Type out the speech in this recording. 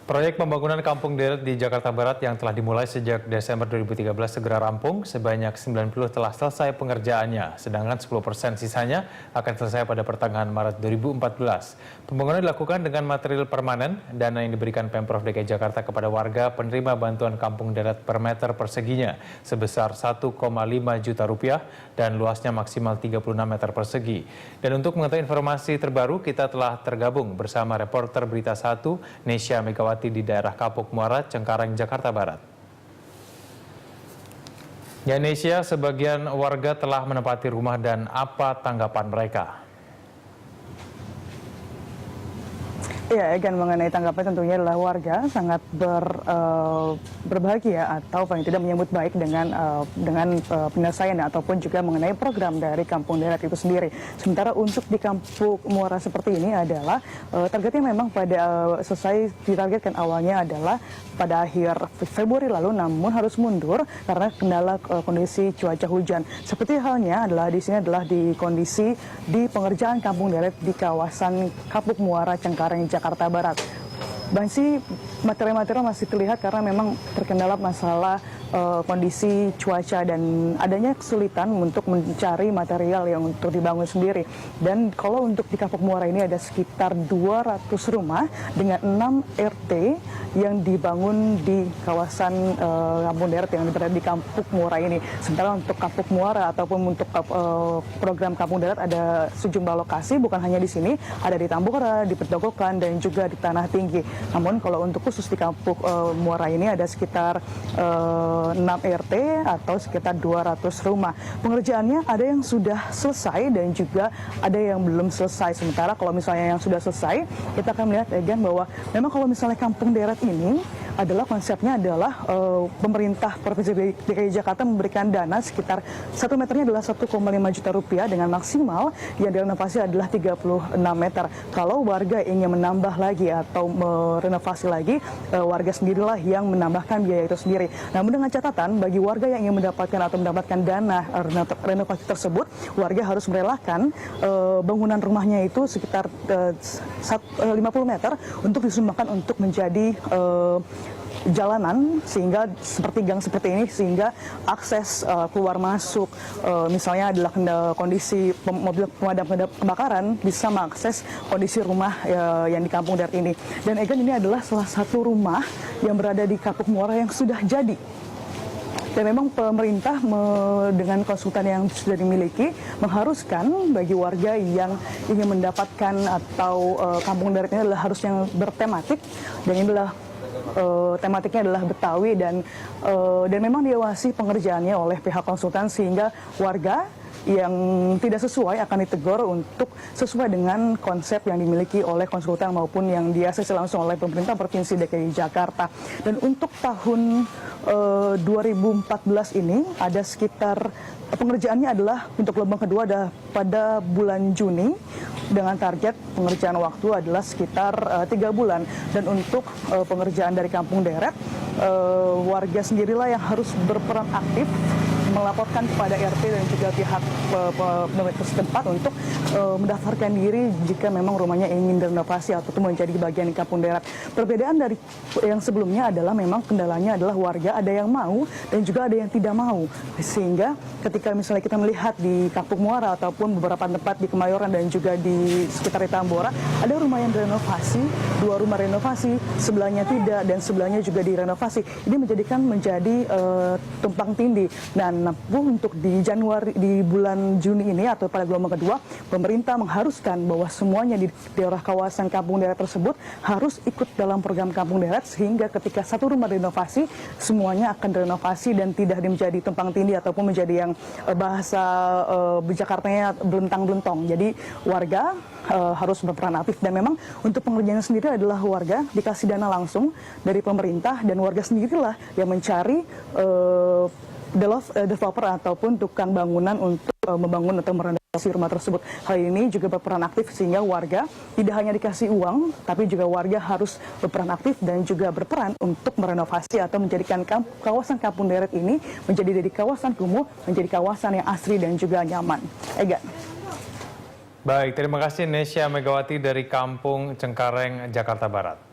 Proyek pembangunan kampung deret di Jakarta Barat yang telah dimulai sejak Desember 2013 segera rampung, sebanyak 90 telah selesai pengerjaannya, sedangkan 10% sisanya akan selesai pada pertengahan Maret 2014. Pembangunan dilakukan dengan material permanen, dana yang diberikan Pemprov DKI Jakarta kepada warga penerima bantuan kampung deret per meter perseginya sebesar 1,5 juta rupiah dan luasnya maksimal 36 meter persegi. Dan untuk mengetahui informasi terbaru, kita telah tergabung bersama reporter Berita 1, Nesya Megawati di daerah Kapuk Muara, Cengkareng, Jakarta Barat. Ya, Nesya, sebagian warga telah menempati rumah dan apa tanggapan mereka? Ya, Egan, mengenai tanggapan tentunya adalah warga sangat berbahagia atau paling tidak menyambut baik dengan penyelesaian ataupun juga mengenai program dari Kampung Deret itu sendiri. Sementara untuk di Kampung Muara seperti ini adalah targetnya memang pada selesai ditargetkan awalnya adalah pada akhir Februari lalu, namun harus mundur karena kendala kondisi cuaca hujan. Seperti halnya adalah di sini adalah di kondisi di pengerjaan Kampung Deret di kawasan Kapuk Muara, Cengkareng, Jakarta Barat. Masih material-material masih terlihat karena memang terkendala masalah kondisi cuaca dan adanya kesulitan untuk mencari material yang untuk dibangun sendiri. Dan kalau untuk di Kapuk Muara ini ada sekitar 200 rumah dengan 6 RT yang dibangun di kawasan Kampung Deret yang berada di Kapuk Muara ini. Sementara untuk Kapuk Muara ataupun untuk program Kampung Deret ada sejumlah lokasi, bukan hanya di sini, ada di Tambora, di Petogokan, dan juga di Tanah Tinggi. Namun kalau untuk khusus di Kapuk Muara ini ada sekitar 6 RT atau sekitar 200 rumah. Pengerjaannya ada yang sudah selesai dan juga ada yang belum selesai. Sementara kalau misalnya yang sudah selesai, kita akan melihat, Egan, bahwa memang kalau misalnya Kampung Deret ini adalah konsepnya adalah pemerintah Provinsi DKI Jakarta memberikan dana sekitar 1 meternya adalah 1,5 juta rupiah dengan maksimal yang direnovasi adalah 36 meter. Kalau warga ingin menambah lagi atau merenovasi lagi, warga sendirilah yang menambahkan biaya itu sendiri. Namun dengan catatan bagi warga yang ingin mendapatkan dana renovasi tersebut, warga harus merelakan bangunan rumahnya itu sekitar 50 meter untuk disumbangkan untuk menjadi jalanan, sehingga seperti gang seperti ini, sehingga akses keluar masuk misalnya adalah kondisi mobil pemadam kebakaran bisa mengakses kondisi rumah yang di Kampung Deret ini. Dan Egan, ini adalah salah satu rumah yang berada di Kapuk Muara yang sudah jadi. Dan memang pemerintah dengan konsultan yang sudah dimiliki mengharuskan bagi warga yang ingin mendapatkan atau Kampung Deret ini adalah harus yang bertematik, dan ini adalah tematiknya adalah Betawi, dan memang diawasi pengerjaannya oleh pihak konsultan sehingga warga yang tidak sesuai akan ditegur untuk sesuai dengan konsep yang dimiliki oleh konsultan maupun yang diaksesi langsung oleh pemerintah Provinsi DKI Jakarta. Dan untuk tahun 2014 ini ada sekitar pengerjaannya adalah untuk gelombang kedua ada pada bulan Juni dengan target pengerjaan waktu adalah sekitar 3 bulan. Dan untuk pengerjaan dari Kampung Deret, warga sendirilah yang harus berperan aktif melaporkan kepada RT dan juga pihak pemerintah setempat untuk mendaftarkan diri jika memang rumahnya ingin direnovasi atau menjadi bagian di Kampung Deret. Perbedaan dari yang sebelumnya adalah memang kendalanya adalah warga ada yang mau dan juga ada yang tidak mau. Sehingga ketika misalnya kita melihat di Kapuk Muara ataupun beberapa tempat di Kemayoran dan juga di sekitar Tambora, ada rumah yang direnovasi, 2 rumah renovasi, sebelahnya tidak, dan sebelahnya juga direnovasi. Ini menjadi tumpang tindih. Dan untuk di bulan Juni ini atau pada gelombang kedua, pemerintah mengharuskan bahwa semuanya di daerah kawasan Kampung Deret tersebut harus ikut dalam program Kampung Deret, sehingga ketika satu rumah direnovasi, semuanya akan direnovasi dan tidak menjadi tumpang tindih ataupun menjadi yang bahasa Jakartanya belentang-belentong. Jadi warga harus berperan aktif, dan memang untuk pengerjaannya sendiri adalah warga dikasih dana langsung dari pemerintah, dan warga sendirilah yang mencari developer ataupun tukang bangunan untuk membangun atau merenovasi rumah tersebut. Hal ini juga berperan aktif sehingga warga tidak hanya dikasih uang, tapi juga warga harus berperan aktif dan juga berperan untuk merenovasi atau menjadikan kawasan Kampung Deret ini menjadi dari kawasan kumuh menjadi kawasan yang asri dan juga nyaman. Egan. Baik, terima kasih Nesya Megawati dari Kampung Cengkareng, Jakarta Barat.